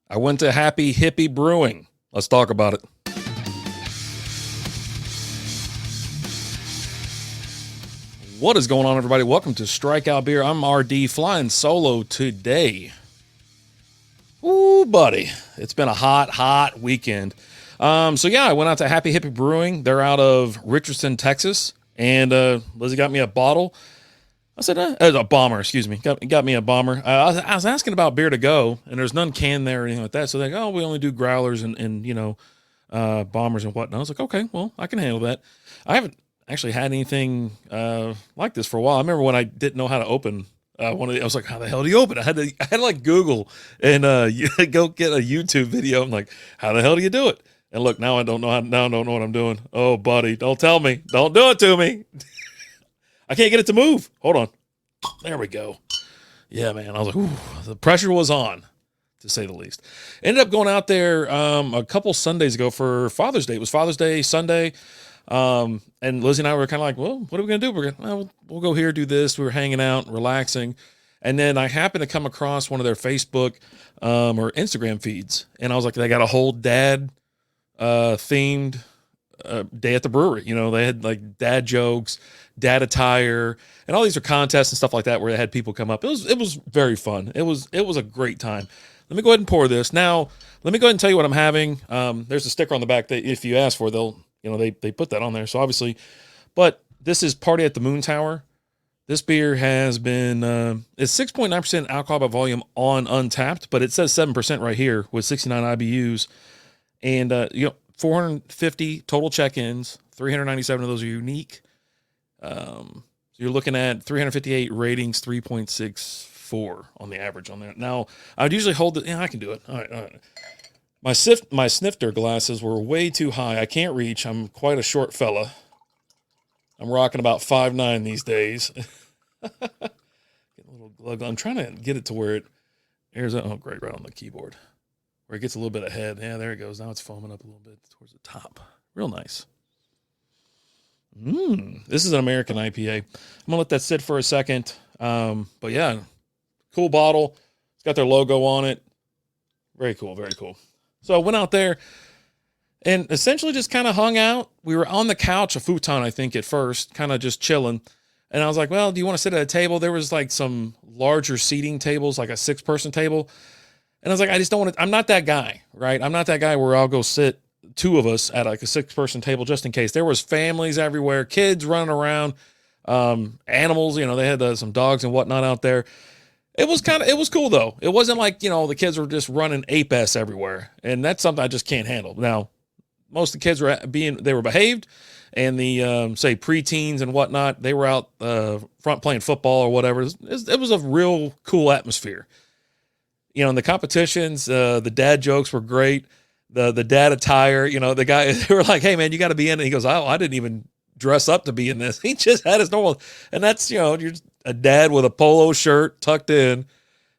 I went to Happy Hippie Brewing. Let's talk about it. What is going on, everybody? Welcome to Strikeout Beer. I'm RD, flying solo today. Ooh, buddy. It's been a hot weekend. I went out to Happy Hippie Brewing. They're out of Richardson, Texas. And Lizzie got me a bottle. I said, a bomber, excuse me. Got me a bomber. I was asking about beer to go, and there's none canned there or anything like that. So they're like, we only do growlers and bombers and whatnot. I was like, okay, well, I can handle that. I haven't actually had anything like this for a while. I remember when I didn't know how to open one of the, I was like, how the hell do you open it? I had to like Google and go get a YouTube video. I'm like, how the hell do you do it? And look, now I don't know what I'm doing. Oh, buddy, don't tell me. Don't do it to me. I can't get it to move. Hold on. There we go. Yeah, man. I was like, ooh, the pressure was on, to say the least. Ended up going out there a couple Sundays ago for Father's Day. It was Father's Day Sunday. And Lizzie and I were kind of like, well, what are we going to do? We'll go here, do this. We were hanging out, relaxing. And then I happened to come across one of their Facebook or Instagram feeds. And I was like, they got a whole dad themed day at the brewery. You know, they had like dad jokes, dad attire, and all these are contests and stuff like that where they had people come up. It was very fun. It was a great time. Let me go ahead and pour this. Now, let me go ahead and tell you what I'm having. There's a sticker on the back that if you ask for, they put that on there. So obviously, but this is Party at the Moon Tower. This beer has been, it's 6.9% alcohol by volume on Untapped, but it says 7% right here with 69 IBUs. And, 450 total check-ins, 397 of those are unique. So you're looking at 358 ratings, 3.64 on the average on there. Now, I would usually hold it. Yeah, I can do it. All right. My snifter glasses were way too high. I can't reach. I'm quite a short fella. I'm rocking about 5'9" these days. Get a little glug. I'm trying to get it to where it airs out. Oh, great, right on the keyboard. Where it gets a little bit ahead. Yeah, there it goes. Now it's foaming up a little bit towards the top. Real nice. This is an American IPA. I'm going to let that sit for a second. But yeah, cool bottle. It's got their logo on it. Very cool, very cool. So I went out there and essentially just kind of hung out. We were on the couch, a futon, I think, at first, kind of just chilling. And I was like, well, do you want to sit at a table? There was like some larger seating tables, like a 6-person table. And I was like, I just don't want to, I'm not that guy, right? I'm not that guy where I'll go sit 2 of us at like a 6-person table just in case. There was families everywhere, kids running around, animals, they had some dogs and whatnot out there. It was cool though. It wasn't like, the kids were just running ape-ass everywhere. And that's something I just can't handle. Now, most of the kids they were behaved, and the, say preteens and whatnot, they were out front playing football or whatever. It was a real cool atmosphere. In the competitions, the dad jokes were great. The dad attire, the guy, they were like, hey man, you got to be in it. He goes, oh, I didn't even dress up to be in this. He just had his normal, and that's, you're just a dad with a polo shirt tucked in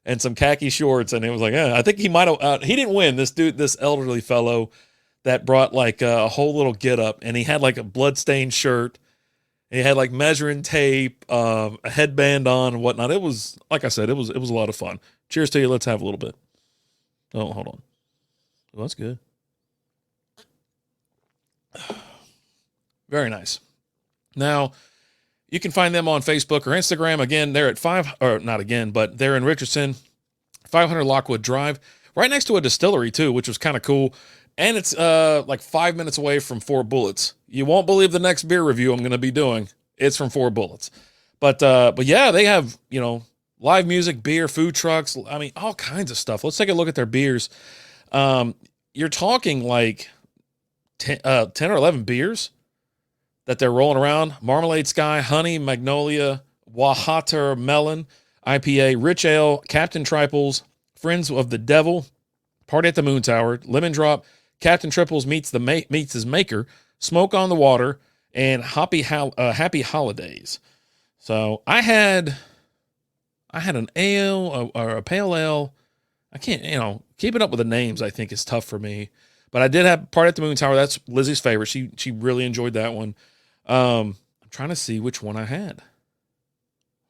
and some khaki shorts. And it was like, I think he might've, he didn't win. This elderly fellow that brought like a whole little get up, and he had like a bloodstained shirt. He had like measuring tape, a headband on and whatnot. It was, like I said, it was a lot of fun. Cheers to you. Let's have a little bit. Oh, hold on. Oh, that's good. Very nice. Now, you can find them on Facebook or Instagram. Again, they're at they're in Richardson, 500 Lockwood Drive, right next to a distillery too, which was kind of cool. And it's like 5 minutes away from 4 Bullets. You won't believe the next beer review I'm going to be doing. It's from 4 Bullets. But yeah, they have, live music, beer, food trucks. I mean, all kinds of stuff. Let's take a look at their beers. You're talking like 10 or 11 beers that they're rolling around. Marmalade Sky, Honey, Magnolia, Wahater Melon, IPA, Rich Ale, Captain Triples, Friends of the Devil, Party at the Moon Tower, Lemon Drop, Captain Triples meets his maker, Smoke on the Water, and Happy Holidays. So I had an ale or a pale ale. I can't, keeping up with the names, I think is tough for me. But I did have Party at the Moon Tower. That's Lizzie's favorite. She really enjoyed that one. I'm trying to see which one I had.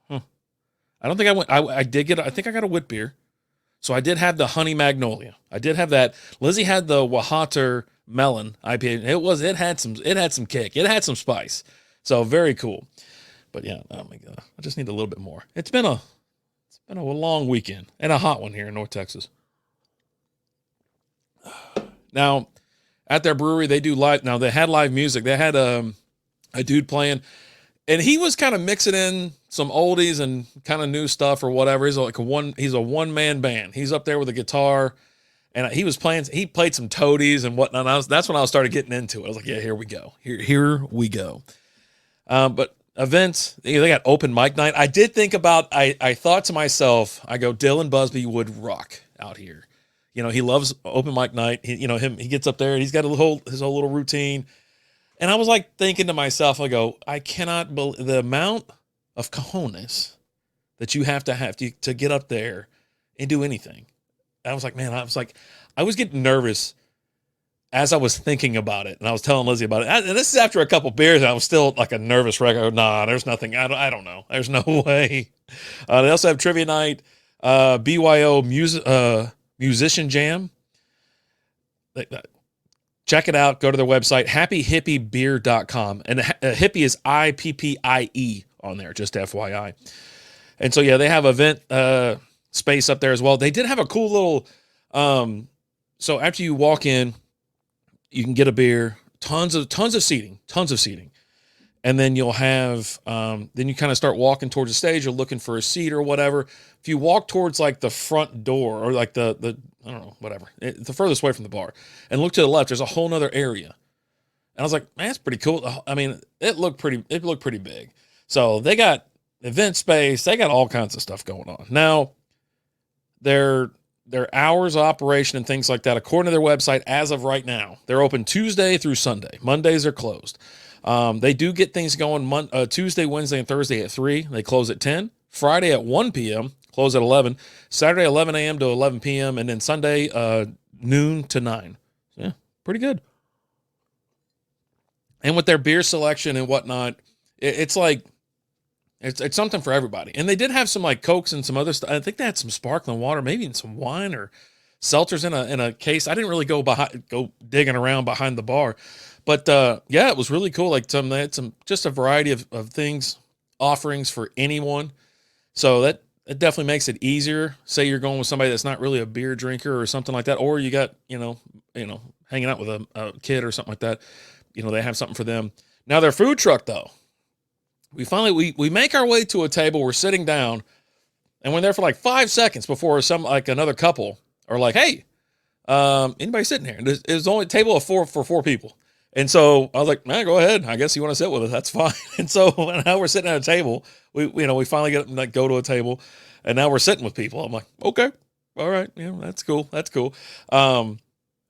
I don't think I went. I think I got a wit beer. So I did have the honey magnolia. I did have that. Lizzie had the Wahater melon IPA. It had some kick. It had some spice. So very cool. But yeah, oh my God, I just need a little bit more. It's been a long weekend and a hot one here in North Texas. Now, at their brewery, they do live. Now they had live music. They had a dude playing, and he was kind of mixing in some oldies and kind of new stuff or whatever. He's a one-man band. He's up there with a guitar, and he played some toadies and whatnot. That's when I started getting into it. I was like, yeah, here we go. Here we go. But events, they got open mic night. I did think about, I thought to myself, I go, Dylan Busby would rock out here. He loves open mic night. He gets up there and he's got his whole little routine. And I was like thinking to myself, I go, I cannot believe the amount of cojones that you have to get up there and do anything. I was like, man, I was getting nervous as I was thinking about it. And I was telling Lizzie about it. And this is after a couple beers. And I was still like a nervous wreck. I go, nah, there's nothing. I don't know. There's no way. They also have trivia night, BYO musician jam. Check it out. Go to their website, happyhippiebeer.com. And hippie is IPPIE on there, just FYI. And so, yeah, they have event space up there as well. They did have a cool little, so after you walk in, you can get a beer, tons of seating. And then you'll have, then you kind of start walking towards the stage. You're looking for a seat or whatever. If you walk towards like the front door or like the I don't know, whatever, the furthest away from the bar and look to the left, there's a whole nother area. And I was like, man, that's pretty cool. I mean, it looked pretty big. So they got event space. They got all kinds of stuff going on. Now, their hours of operation and things like that, according to their website, as of right now, they're open Tuesday through Sunday. Mondays are closed. They do get things going Tuesday, Wednesday, and Thursday at 3. They close at 10. Friday at 1 p.m., close at 11. Saturday, 11 a.m. to 11 p.m. And then Sunday, noon to 9. So, yeah, pretty good. And with their beer selection and whatnot, it's like, it's something for everybody. And they did have some like Cokes and some other stuff. I think they had some sparkling water, maybe in some wine or seltzers in a case. I didn't really go digging around behind the bar. But yeah, it was really cool. Like they had just a variety of things, offerings for anyone. So that it definitely makes it easier. Say you're going with somebody that's not really a beer drinker or something like that, or you got, hanging out with a kid or something like that. They have something for them. Now their food truck though, we make our way to a table. We're sitting down and we're there for like 5 seconds before another couple are like, hey, anybody sitting here? And it's only a table for 4 people. And so I was like, man, go ahead. I guess you want to sit with us. That's fine. And so now we're sitting at a table. We finally go to a table and now we're sitting with people. I'm like, okay, all right. Yeah, that's cool. That's cool. And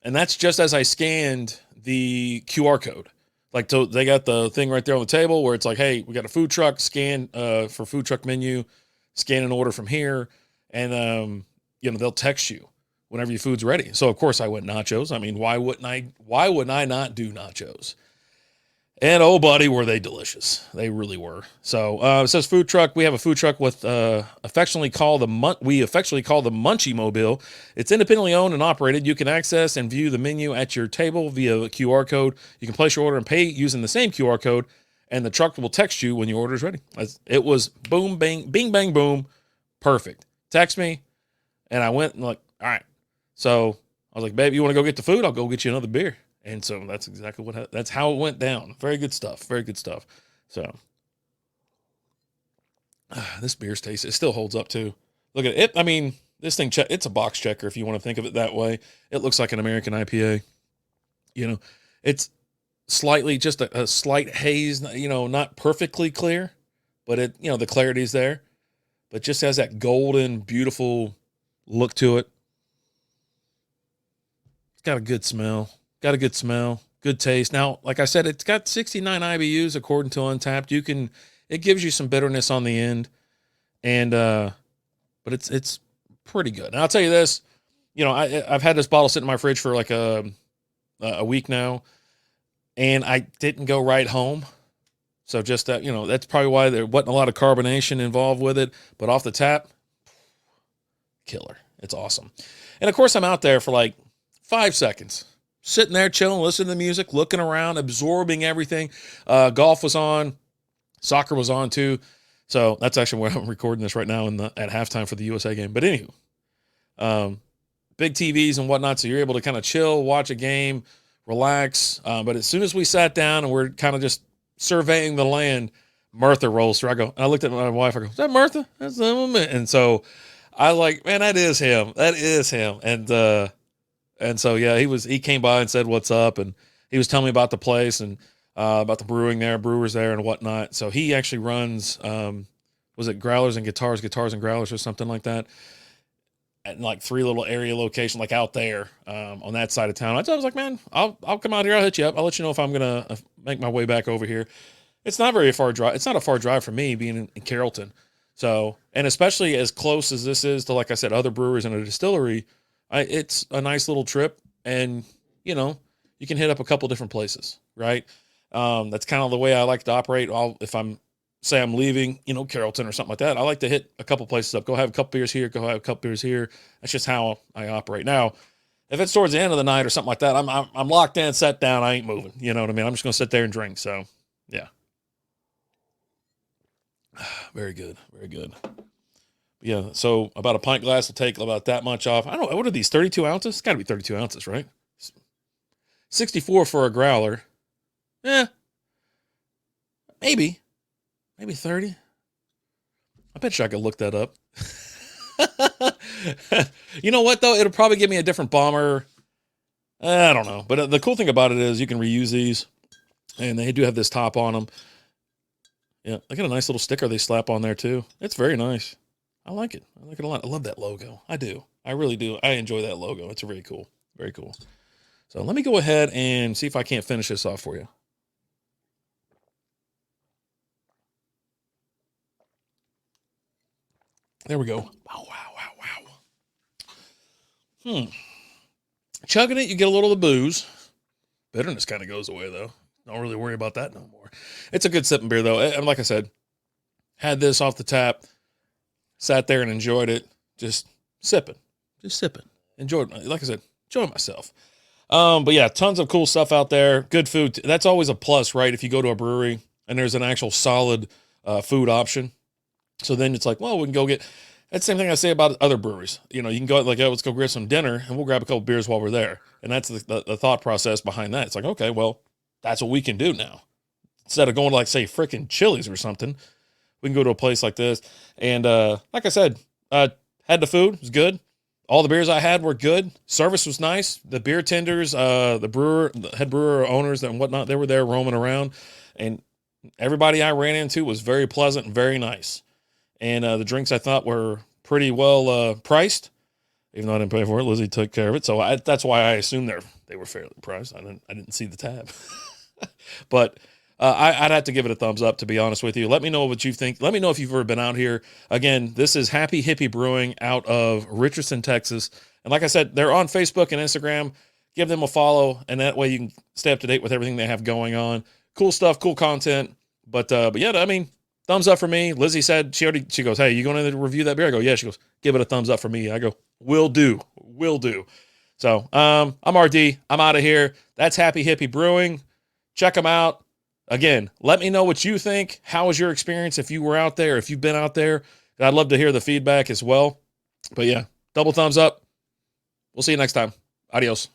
that's just as I scanned the QR code. Like, so they got the thing right there on the table where it's like, hey, we got a food truck, scan for food truck menu, scan an order from here. And, they'll text you whenever your food's ready. So of course I went nachos. I mean, why wouldn't I not do nachos? And oh buddy, were they delicious. They really were. So it says food truck. We have a food truck with affectionately called the Munchie Mobile. It's independently owned and operated. You can access and view the menu at your table via a QR code. You can place your order and pay using the same QR code, and the truck will text you when your order is ready. It was boom, bang, bing, bang, boom. Perfect. Text me. And I went and like, all right. So I was like, babe, you want to go get the food? I'll go get you another beer. And so that's exactly that's how it went down. Very good stuff. Very good stuff. So this beer's taste, it still holds up too. Look at it. I mean, this thing, it's a box checker if you want to think of it that way. It looks like an American IPA. It's slightly, just a slight haze, not perfectly clear, but it, the clarity's there, but just has that golden, beautiful look to it. It's got a good smell. Good taste. Now, like I said, it's got 69 IBUs according to Untappd. It gives you some bitterness on the end, and but it's pretty good. And I'll tell you this, I've had this bottle sit in my fridge for like a week now, and I didn't go right home. So just that, that's probably why there wasn't a lot of carbonation involved with it. But off the tap, killer. It's awesome. And of course, I'm out there for like 5 seconds, sitting there chilling, listening to the music, looking around, absorbing everything. Golf was on, soccer was on too. So that's actually where I'm recording this right now at halftime for the USA game. But anywho, big TVs and whatnot, so you're able to kind of chill, watch a game, relax. But as soon as we sat down and we're kind of just surveying the land, Martha rolls through. I looked at my wife. I go, "Is that Martha?" That's the woman. And so I like, man, that is him. That is him. And so yeah, he came by and said what's up, and he was telling me about the place and about the brewers there and whatnot. So he actually runs, was it Growlers and Guitars and Growlers or something like that, at like 3 little area locations, like out there on that side of town. I was like, man, I'll come out here. I'll hit you up. I'll let you know if I'm gonna make my way back over here. It's not very far drive. It's not a far drive for me being in Carrollton. So, and especially as close as this is to, like I said, other breweries and a distillery, it's a nice little trip, and you can hit up a couple different places, right? That's kind of the way I like to operate. If I'm leaving, Carrollton or something like that, I like to hit a couple places up, go have a couple beers here, go have a couple beers here. That's just how I operate. Now, if it's towards the end of the night or something like that, I'm locked in, sat down, I ain't moving. You know what I mean? I'm just going to sit there and drink. So, yeah. Very good. Very good. Yeah. So about a pint glass will take about that much off. I don't know. What are these? 32 ounces? It's got to be 32 ounces, right? 64 for a growler. Yeah. Maybe 30. I bet you I could look that up. You know what, though? It'll probably give me a different bomber. I don't know. But the cool thing about it is you can reuse these, and they do have this top on them. Yeah, they got a nice little sticker they slap on there, too. It's very nice. I like it. I like it a lot. I love that logo. I do. I really do. I enjoy that logo. It's very cool. Very cool. So let me go ahead and see if I can't finish this off for you. There we go. Wow. Chugging it, you get a little of the booze. Bitterness kind of goes away, though. Don't really worry about that no more. It's a good sipping beer, though. And like I said, had this off the tap, sat there and enjoyed it. Just sipping. Enjoyed, like I said, enjoying myself. But yeah, tons of cool stuff out there. Good food. That's always a plus, right? If you go to a brewery and there's an actual solid food option. So then it's like, well, we can go get. That's the same thing I say about other breweries. You can go like, oh, let's go grab some dinner and we'll grab a couple beers while we're there. And that's the thought process behind that. It's like, okay, well, that's what we can do now. Instead of going to, like, say, freaking Chili's or something, we can go to a place like this. And like I said, had the food. It was good. All the beers I had were good. Service was nice. The beer tenders, the head brewer owners and whatnot, they were there roaming around. And everybody I ran into was very pleasant and very nice. And the drinks I thought were pretty well priced. Even though I didn't pay for it, Lizzie took care of it. So that's why I assumed they were fairly priced. I didn't see the tab. But I'd have to give it a thumbs up, to be honest with you. Let me know what you think. Let me know if you've ever been out here. Again, this is Happy Hippie Brewing out of Richardson, Texas. And like I said, they're on Facebook and Instagram. Give them a follow, and that way you can stay up to date with everything they have going on. Cool stuff, cool content. But yeah, I mean, thumbs up for me. Lizzie said she goes, hey, you going to review that beer? I go, yeah. She goes, give it a thumbs up for me. I go, will do. So I'm RD. I'm out of here. That's Happy Hippie Brewing. Check them out. Again, let me know what you think. How was your experience if you were out there, if you've been out there? I'd love to hear the feedback as well. But yeah, double thumbs up. We'll see you next time. Adios.